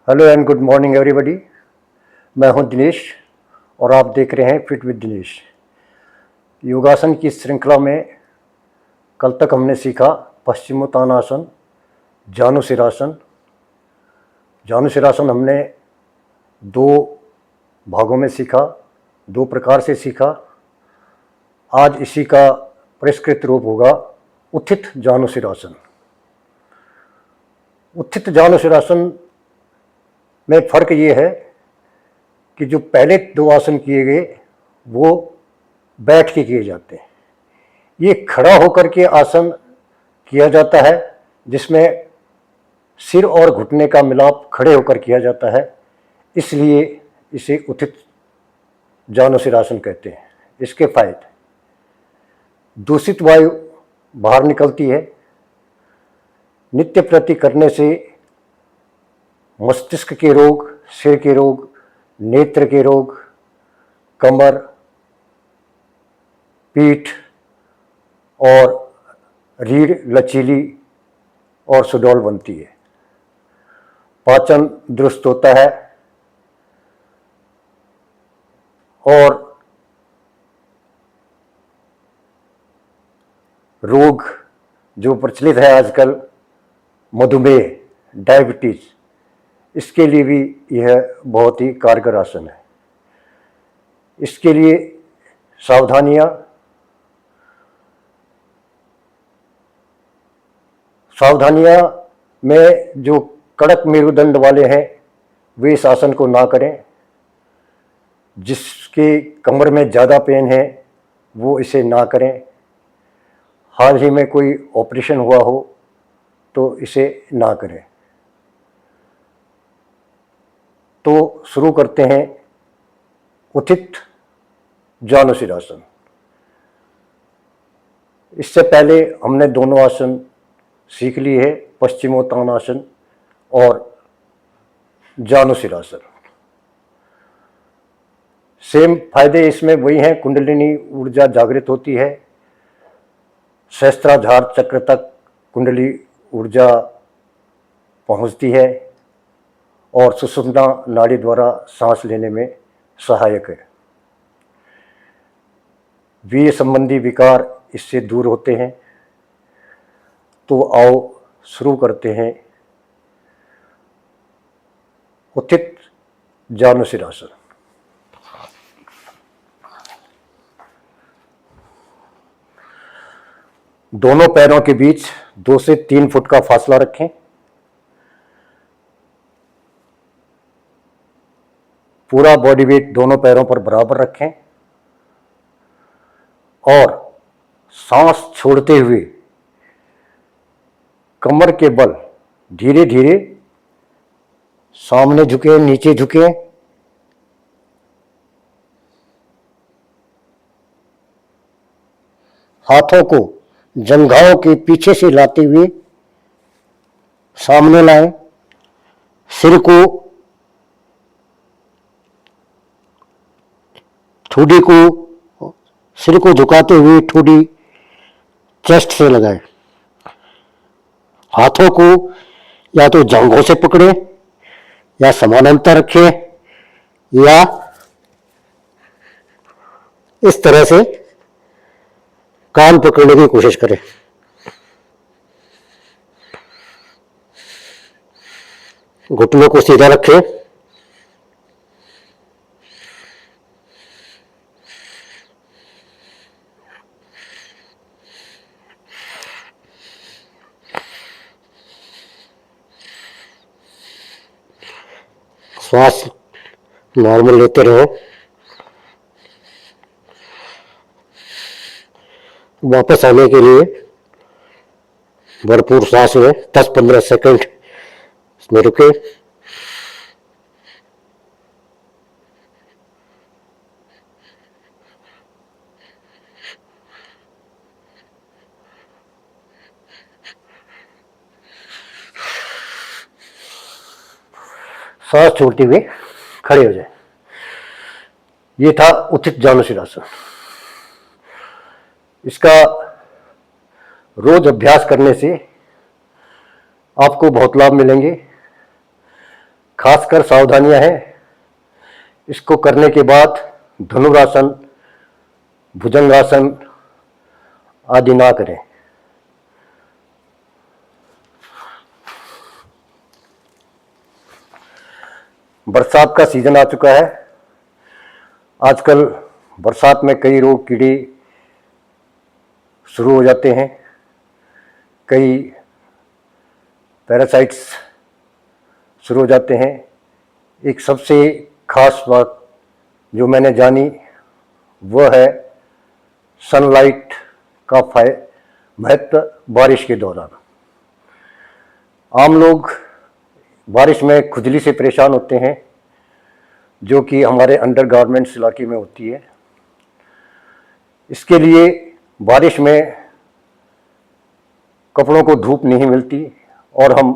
Hello and good morning everybody. मैं हूं दिनेश और आप देख रहे हैं फिट विद दिनेश। योगासन की श्रृंखला में कल तक हमने सीखा पश्चिमोत्तानासन, जानुशिरासन। जानुशिरासन हमने दो भागों में सीखा, दो प्रकार से सीखा। आज इसी का परिष्कृत रूप होगा उत्थित जानुशिरासन। उत्थित जानुशिरासन में फर्क ये है कि जो पहले दो आसन किए गए वो बैठ के किए जाते हैं, ये खड़ा होकर के आसन किया जाता है जिसमें सिर और घुटने का मिलाप खड़े होकर किया जाता है, इसलिए इसे उत्थित जानुशिरासन कहते हैं। इसके फायदे: दूषित वायु बाहर निकलती है, नित्य प्रति करने से मस्तिष्क के रोग, सिर के रोग, नेत्र के रोग, कमर, पीठ और रीढ़ लचीली और सुडौल बनती है। पाचन दुरुस्त होता है और रोग जो प्रचलित है आजकल, मधुमेह, डायबिटीज, इसके लिए भी यह बहुत ही कारगर आसन है। इसके लिए सावधानियां में जो कड़क मेरुदंड वाले हैं वे इस आसन को ना करें। जिसके कमर में ज़्यादा पेन है वो इसे ना करें। हाल ही में कोई ऑपरेशन हुआ हो तो इसे ना करें। तो शुरू करते हैं उत्थित जानुशिरासन। इससे पहले हमने दोनों आसन सीख लिए है, पश्चिमोत्तानासन और जानुशिरासन। सेम फायदे इसमें वही हैं, कुंडलिनी ऊर्जा जागृत होती है, सहस्त्राधार चक्र तक कुंडली ऊर्जा पहुंचती है और सुषुम्ना नाड़ी द्वारा सांस लेने में सहायक है। वीर्य संबंधी विकार इससे दूर होते हैं। तो आओ शुरू करते हैं उत्थित जानुशिरासन। दोनों पैरों के बीच 2 से 3 फुट का फासला रखें। पूरा बॉडी वेट दोनों पैरों पर बराबर रखें और सांस छोड़ते हुए कमर के बल धीरे धीरे सामने झुके, नीचे झुके, हाथों को जंघाओं के पीछे से लाते हुए सामने लाएं, सिर को झुकाते हुए ठुड्डी चेस्ट से लगाएं। हाथों को या तो जांघों से पकड़े या समानांतर रखें या इस तरह से कान पकड़ने की कोशिश करें। घुटनों को सीधा रखें। श्वास नॉर्मल लेते रहो। वापस आने के लिए भरपूर सांस में 10-15 सेकंड इसमें रुके। सांस छोड़ते हुए खड़े हो जाए। ये था उत्थित जानुशिरासन। इसका रोज अभ्यास करने से आपको बहुत लाभ मिलेंगे। खासकर सावधानियां हैं, इसको करने के बाद धनुरासन, भुजंगासन आदि ना करें। बरसात का सीजन आ चुका है। आजकल बरसात में कई रोग कीड़े शुरू हो जाते हैं, कई पैरासाइट्स शुरू हो जाते हैं। एक सबसे खास बात जो मैंने जानी वह है सनलाइट का महत्व बारिश के दौरान। आम लोग बारिश में खुजली से परेशान होते हैं, जो कि हमारे अंडरगारमेंट्स इलाके में होती है। इसके लिए बारिश में कपड़ों को धूप नहीं मिलती और हम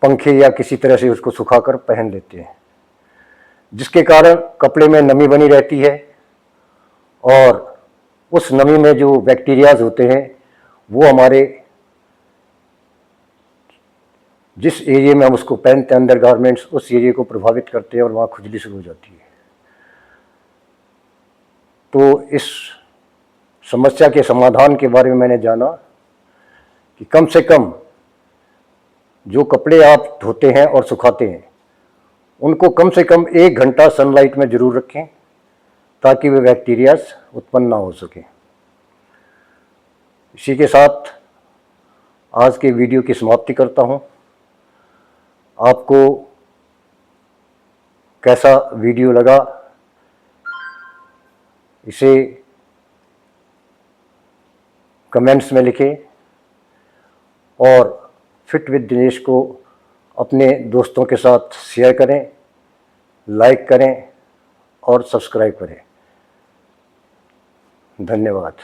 पंखे या किसी तरह से उसको सुखाकर पहन लेते हैं, जिसके कारण कपड़े में नमी बनी रहती है और उस नमी में जो बैक्टीरियाज होते हैं वो हमारे जिस एरिया में हम उसको पहनते हैं अंडरगारमेंट्स, उस एरिया को प्रभावित करते हैं और वहाँ खुजली शुरू हो जाती है। तो इस समस्या के समाधान के बारे में मैंने जाना कि कम से कम जो कपड़े आप धोते हैं और सुखाते हैं उनको कम से कम 1 घंटा सनलाइट में ज़रूर रखें, ताकि वे बैक्टीरियाज उत्पन्न ना हो सके। इसी के साथ आज के वीडियो की समाप्ति करता हूँ। आपको कैसा वीडियो लगा इसे कमेंट्स में लिखें और फिट विद दिनेश को अपने दोस्तों के साथ शेयर करें, लाइक करें और सब्सक्राइब करें। धन्यवाद।